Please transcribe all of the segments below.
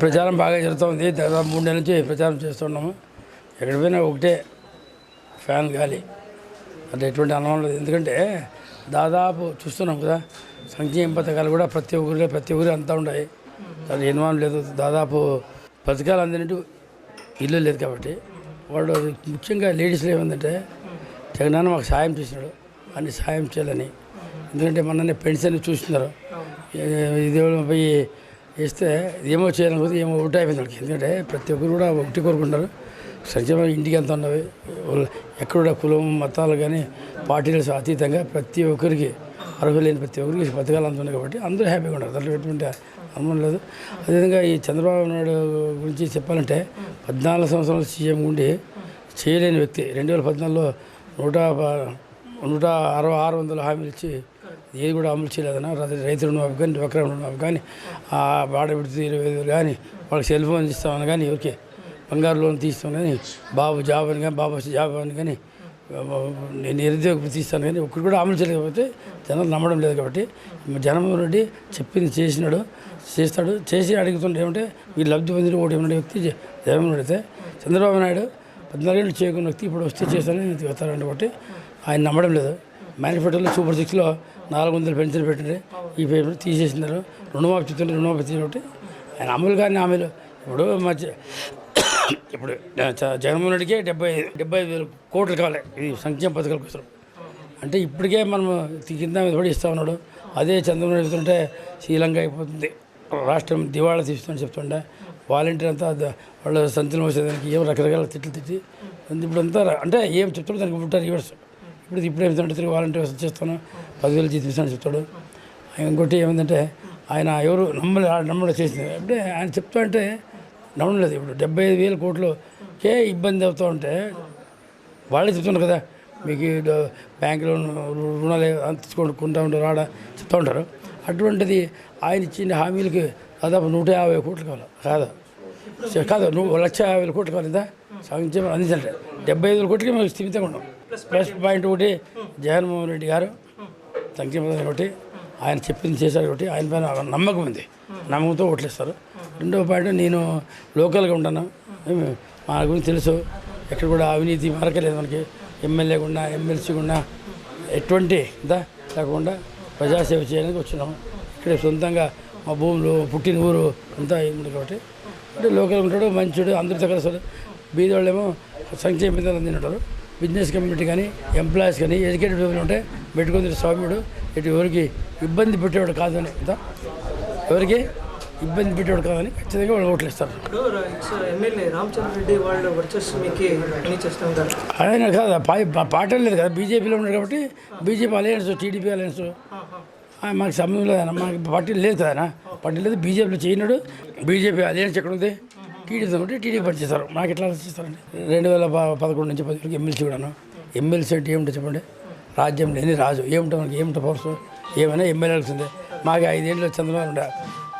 ప్రచారం బాగా జరుగుతుంది. దాదాపు 3 నెలల నుంచి ప్రచారం చేస్తున్నాము. ఎక్కడ పోయినా ఒకటే ఫ్యాన్ గాలి, అంటే ఎటువంటి అనుమానం లేదు. ఎందుకంటే దాదాపు చూస్తున్నాం కదా, సంక్షేమ పథకాలు కూడా ప్రతి ఒక్కరి అంతా ఉన్నాయి. దాని అనుమానం లేదు. దాదాపు పథకాలు అందినట్టు ఇల్లు లేదు కాబట్టి వాళ్ళు ముఖ్యంగా లేడీస్లో ఏమందంటే జగనన్న మాకు సాయం చేసినాడు అని సాయం చేయాలని. ఎందుకంటే మొన్ననే పెన్షన్ చూస్తున్నారు, ఇది పోయి వేస్తే ఏమో చేయాలనుకుంటే ఏమో ఒకటి అయిపోయింది వాళ్ళకి. ఎందుకంటే ప్రతి ఒక్కరు కూడా ఒకటి కోరుకుంటారు, సంక్షేమం ఇంటికి ఎంత ఉన్నవి. ఎక్కడ కూడా కులం మతాలు కానీ పార్టీలకు అతీతంగా ప్రతి ఒక్కరికి అర్హత లేని ప్రతి ఒక్కరికి పథకాలు అందుతున్నాయి కాబట్టి అందరూ హ్యాపీగా ఉంటారు. దాంట్లో ఎటువంటి అనుమానం లేదు. అదేవిధంగా ఈ చంద్రబాబు నాయుడు గురించి చెప్పాలంటే 14 సంవత్సరాలు సీఎం ఉండి చేయలేని వ్యక్తి 2014లో 600 హామీలు ఇచ్చి ఏది కూడా అమలు చేయలేదన్న. రైతు రుణమాఫీ కానీ డ్వాక్రా రుణమాఫీ కానీ ఆడబిడ్డ 25,000 కానీ వాళ్ళకి సెల్ ఫోన్ ఇస్తామని కానీ ఎవరికి బంగారు లోన్ తీస్తామని కానీ బాబు జాబ్ అని కానీ బాబు జాబ్ అని కానీ నేను నిరుద్యోగ తీస్తాను కానీ ఒక్కరు కూడా అమలు చేయలేకపోతే జనాలు నమ్మడం లేదు. కాబట్టి జగన్మోహన్ రెడ్డి చెప్పింది చేస్తాడు. చేసి అడుగుతుంటే ఏమంటే వీళ్ళు లబ్ధి పొందిన ఒకటి ఏమన్నా వ్యక్తి జగన్మోహన్ రెడ్డి అయితే, చంద్రబాబు నాయుడు 14 ఏళ్ళు చేయకున్న వ్యక్తి ఇప్పుడు వస్తే చేస్తానని చెప్తారంటే కాబట్టి ఆయన నమ్మడం లేదు. మేనిఫెస్టోలో సూపర్ 6లో 400 పెన్షన్ పెట్టిండ్రు, ఈ పేపర్ తీసేసినారు. రుణమాఫీ చెప్తుంటే రుణమాఫీ కాబట్టి ఆయన అమలు కానీ హామీలు ఇప్పుడు జగన్మోహన్ రెడ్డికే 75,000 కోట్లు కావాలి ఈ సంక్షేమ పథకాల కోసం. అంటే ఇప్పటికే మనం కింద మీద పడి ఇస్తూ ఉన్నాడు. అదే చంద్రబాబు చెప్తుంటే శ్రీలంక అయిపోతుంది, రాష్ట్రం దివాళా తీస్తుందని చెప్తుండే. వాలంటీర్ అంతా వాళ్ళు సంచలనం వచ్చేదానికి ఏం రకరకాల తిట్టి ఇప్పుడు అంతా అంటే ఏం చెప్తాడు దానికి ఉంటారు రివర్స్. ఇప్పుడు ఏమిటంటే వాలంటీర్ చేస్తాను 10,000 జీతం ఇస్తాను చెప్తాడు. ఇంకోటి ఏమిటంటే ఆయన ఎవరు నమ్మడం చేసింది అంటే ఆయన చెప్తా అంటే నమ్మడం లేదు. ఇప్పుడు 75,000 కోట్లకే ఇబ్బంది అవుతూ ఉంటే వాళ్ళే చెప్తున్నారు కదా, మీకు బ్యాంకులో రుణాలు తీసుకుంటూ ఉంటారు రాడ చెప్తూ ఉంటారు. అటువంటిది ఆయన ఇచ్చిన హామీలకి దాదాపు 150 కోట్లు కావాలి కాదు 1,50,000 కోట్లు కావాలి. ఇంత సంక్షేమం అందించాలంటే 75,000 కోట్లకి మేము స్థిమితంగా ఉన్నాం. ప్లస్ పాయింట్ ఒకటి జగన్మోహన్ రెడ్డి గారు సంక్షేమ పథకం ఒకటి ఆయన చెప్పింది చేశారు కాబట్టి ఆయన పైన నమ్మకం ఉంది, నమ్మకంతో ఓట్లేస్తారు. రెండవ పాయింట్ నేను లోకల్గా ఉంటాను, మా గురించి తెలుసు. ఎక్కడ కూడా అవినీతి మరకలేదు మనకి. ఎమ్మెల్యే గున్నా ఎమ్మెల్సీ గున్నా ఎటువంటి లేకుండా ప్రజాసేవ చేయడానికి వచ్చినాము. ఇక్కడ సొంతంగా మా భూములు పుట్టిన ఊరు అంతా ఉంది కాబట్టి అంటే లోకల్ ఉంటాడు, మంచిడు, అందరితో కలిసి. బీద వాళ్ళేమో సంక్షేమ పథకాలు అందింటారు. బిజినెస్ కమ్యూనిటీ కానీ ఎంప్లాయీస్ కానీ ఎడ్యుకేటెడ్ పీపుల్ ఉంటే పెట్టుకుని స్వామ్యుడు ఇటు ఎవరికి ఇబ్బంది పెట్టేవాడు కాదని, ఎవరికి ఇబ్బంది పెట్టేవాడు కాదని ఖచ్చితంగా వాళ్ళు ఓట్లు ఇస్తారు. ఆయన కాదు పార్టీ లేదు కదా, బీజేపీలో ఉన్నాడు కాబట్టి బీజేపీ అలయన్స్ టీడీపీ అలయన్స్ మాకు సంబంధం లేదన్న. మాకు పార్టీ లేదు కదా, పార్టీ లేదు. బీజేపీలో చేయనాడు. బీజేపీ అలయన్స్ ఎక్కడ ఉంది, టీడీపీ ఉంటే టీడీపీ పనిచేస్తారు. మాకు ఎట్లా ఆలోచిస్తారండి. 2011 నుంచి 10 ఎమ్మెల్సీ కూడాను. ఎమ్మెల్సీ అంటే ఏమిటో చెప్పండి, రాజ్యం లేని రాజు. ఏమిటో మనకి ఏమిటో ఫోర్స్ ఏమైనా ఎమ్మెల్యే వచ్చింది. మాకు 5 ఏళ్ళు చంద్రబాబు ఉండే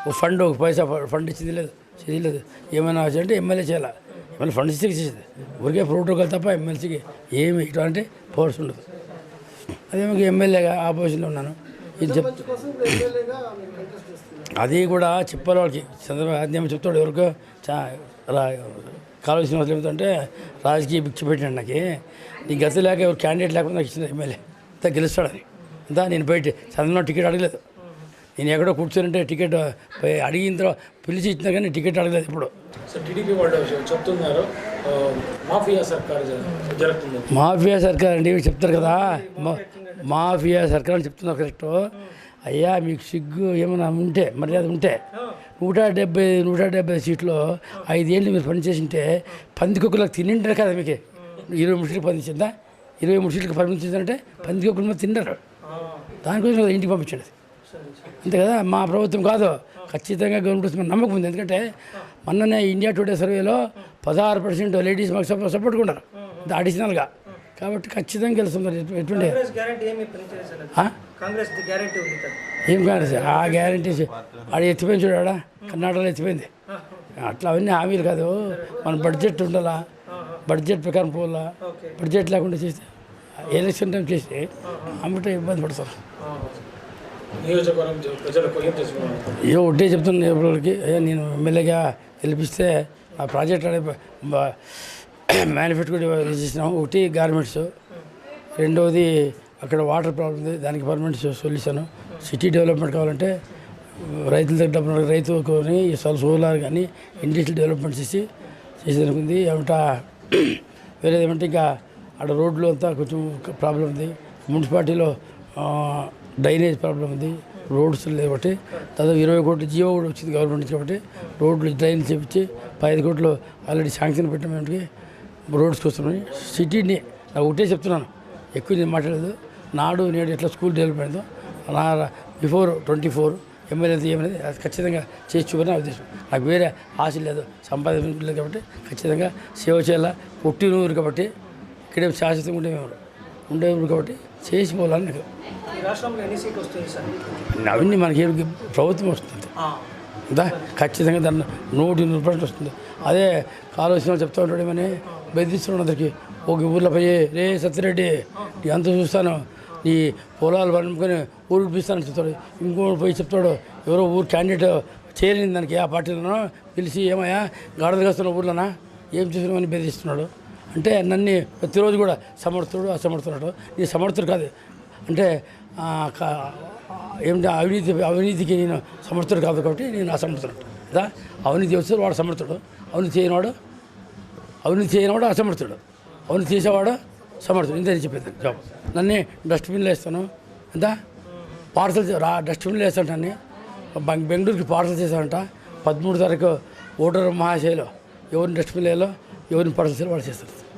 ఒక ఫండ్, ఒక పైసా ఫండ్ ఇచ్చింది లేదు, చేయలేదు. ఏమైనా అంటే ఎమ్మెల్యే చేయాలి, ఎమ్మెల్యే ఫండ్ ఇస్తే చేసేది. ఊరికే ప్రోటోకాల్ తప్ప ఎమ్మెల్సీకి ఏమి ఇటువంటి ఫోర్స్ ఉండదు. అదే మాకు ఎమ్మెల్యేగా ఆపోజిషన్లో ఉన్నాను. ఇది అది కూడా చెప్పాలి వాళ్ళకి. చంద్రబాబు ఆజ్ఞామం చెప్తాడు ఎవరికో కాలువ శ్రీనివాసులు ఏమిటంటే రాజకీయ భిక్ష పెట్టాడు నాకు, నీ గతి లేక ఎవరు క్యాండిడేట్ లేకుండా నాకు ఇచ్చిన ఎమ్మెల్యే అంతా గెలుస్తాడని. అంతా నేను బయట చంద్రబాబు టికెట్ అడగలేదు. నేను ఎక్కడో కూర్చొని టికెట్ అడిగిన తర్వాత పిలిచి ఇచ్చినా కానీ టికెట్ అడగలేదు. ఇప్పుడు టీడీపీ వాళ్ళు చెప్తున్నారు మాఫియా సర్కార్ జరుగుతుంది. మాఫియా సర్కార్ అండి చెప్తారు కదా, మాఫియా సర్కార్ అని చెప్తున్నారు కరెక్ట్. అయ్యా మీకు సిగ్గు ఏమైనా ఉంటే, మర్యాద ఉంటే 170 సీట్లో 5 ఏళ్ళు మీరు పనిచేసింటే పందికొక్కులకు తినింటారు కదా. మీకు 23 సీట్లకు పంపించిందా, 23 సీట్లకు పంపించిందంటే పందికొక్కులు మీద తింటారు. దానికోసం ఇంటికి పంపించండి అంతే కదా. మా ప్రభుత్వం కాదు, ఖచ్చితంగా గవర్నమెంట్ నమ్మకం ఉంది. ఎందుకంటే మొన్ననే ఇండియా టుడే సర్వేలో 16% లేడీస్ మాకు సపోర్ట్ ఉన్నారు అడిషనల్గా. కాబట్టి ఖచ్చితంగా గెలుస్తున్నారు. ఎటువంటి ఏం కాంగ్రెస్ ఆ గ్యారంటీస్ ఆడ ఎత్తిపోయింది చూడాడా, కర్ణాటకలో ఎత్తిపోయింది. అట్లా అవన్నీ హామీలు కాదు. మన బడ్జెట్ ఉండాలా, బడ్జెట్ ప్రకారం పోవాలా. బడ్జెట్ లేకుండా చేస్తే ఎలక్షన్ టైం చేసి అమ్మటే ఇబ్బంది పడతారు. నియోజకవర్గం ప్రజలకు ఏం చేసుకున్నారు? ఏ ఒకటే చెప్తున్నా ఎవరికి నేను ఎమ్మెల్యేగా గెలిపిస్తే ఆ ప్రాజెక్ట్ మేనిఫెస్టో కూడా చేసినాము. ఒకటి గార్మెంట్స్, రెండవది అక్కడ వాటర్ ప్రాబ్లం ఉంది, దానికి పర్మనెంట్ సొల్యూషన్. సిటీ డెవలప్మెంట్ కావాలంటే రైతుల దగ్గర డబ్బులు రైతు కొని సోలార్ కానీ ఇండస్ట్రియల్ డెవలప్మెంట్ చేసేదనుకుంది. ఏమంటా వేరేది ఏమంటే ఇంకా అక్కడ రోడ్లు అంతా కొంచెం ప్రాబ్లం ఉంది. మున్సిపాలిటీలో డ్రైనేజ్ ప్రాబ్లం ఉంది, రోడ్స్ లేబట్టి దాదాపు 20 కోట్లు జీవో కూడా వచ్చింది గవర్నమెంట్ నుంచి. కాబట్టి రోడ్లు డ్రైన్ చేపించి 15 కోట్లు ఆల్రెడీ శాంక్షన్ పెట్టినకి రోడ్స్కి వస్తున్నాయి. సిటీని నాకు ఒకటే చెప్తున్నాను, ఎక్కువ నేను మాట్లాడలేదు. నాడు నేడు ఎట్లా స్కూల్ డెవలప్ అయిందో నా బిఫోర్ 24 ఎమ్మెల్యే ఏమైనా అది ఖచ్చితంగా చేసి చూపని నా ఉద్దేశం. నాకు వేరే ఆశ లేదు, సంపాదన లేదు. కాబట్టి ఖచ్చితంగా సేవ చేయాల. పుట్టినూరు కాబట్టి ఇక్కడే శాశ్వతంగా ఉండేవారు కాబట్టి చేసి పోవాలని నాకు. రాష్ట్రంలో ఎన్ని సీట్లు వస్తుంది సార్? అవన్నీ మనకి ప్రభుత్వం వస్తుంది ఖచ్చితంగా దాన్ని 100% వస్తుంది. అదే కాలువ చెప్తా ఉంటాడు ఏమని బెదిరిస్తున్నాడు అందరికి. ఒక ఊర్లో పోయి రే సత్యరెడ్డి నీ అంత చూస్తాను, నీ పొలాలు పనుకొని ఊరు పిలుస్తానని చెప్తాడు. ఇంకోటి పోయి చెప్తాడు ఎవరో ఊరు క్యాండిడేట్ చేరింది దానికి ఆ పార్టీలోనో పిలిచి ఏమయ్యా గాడిదలు కాస్తున్న ఊర్లోనా ఏం చూసినామని బెదిరిస్తున్నాడు. అంటే నన్ను ప్రతిరోజు కూడా సమర్థుడు అసమర్థుడు. నీ సమర్థుడు కాదు అంటే ఏమిటి అవినీతికి నేను సమర్థుడు కాదు కాబట్టి నేను అసమర్థుడు కదా. అవినీతి వస్తే వాడు సమర్థుడు, అవినీతి చేయనివాడు అసమర్థుడు, అవినీతి చేసేవాడు సమర్థుడు. ఇంతే చెప్పేది జాబ్. నన్ను డస్ట్బిన్లో వేస్తాను ఎంత పార్సల్ డస్ట్బిన్లో వేస్తాను. బెంగళూరుకి పార్సల్ చేశానంట. 13 తారీఖు ఓటర్ మహాశైలో ఎవరిని డస్ట్బిన్లో ఎవరిని పార్సల్ చేయాలో వాళ్ళు చేస్తారు.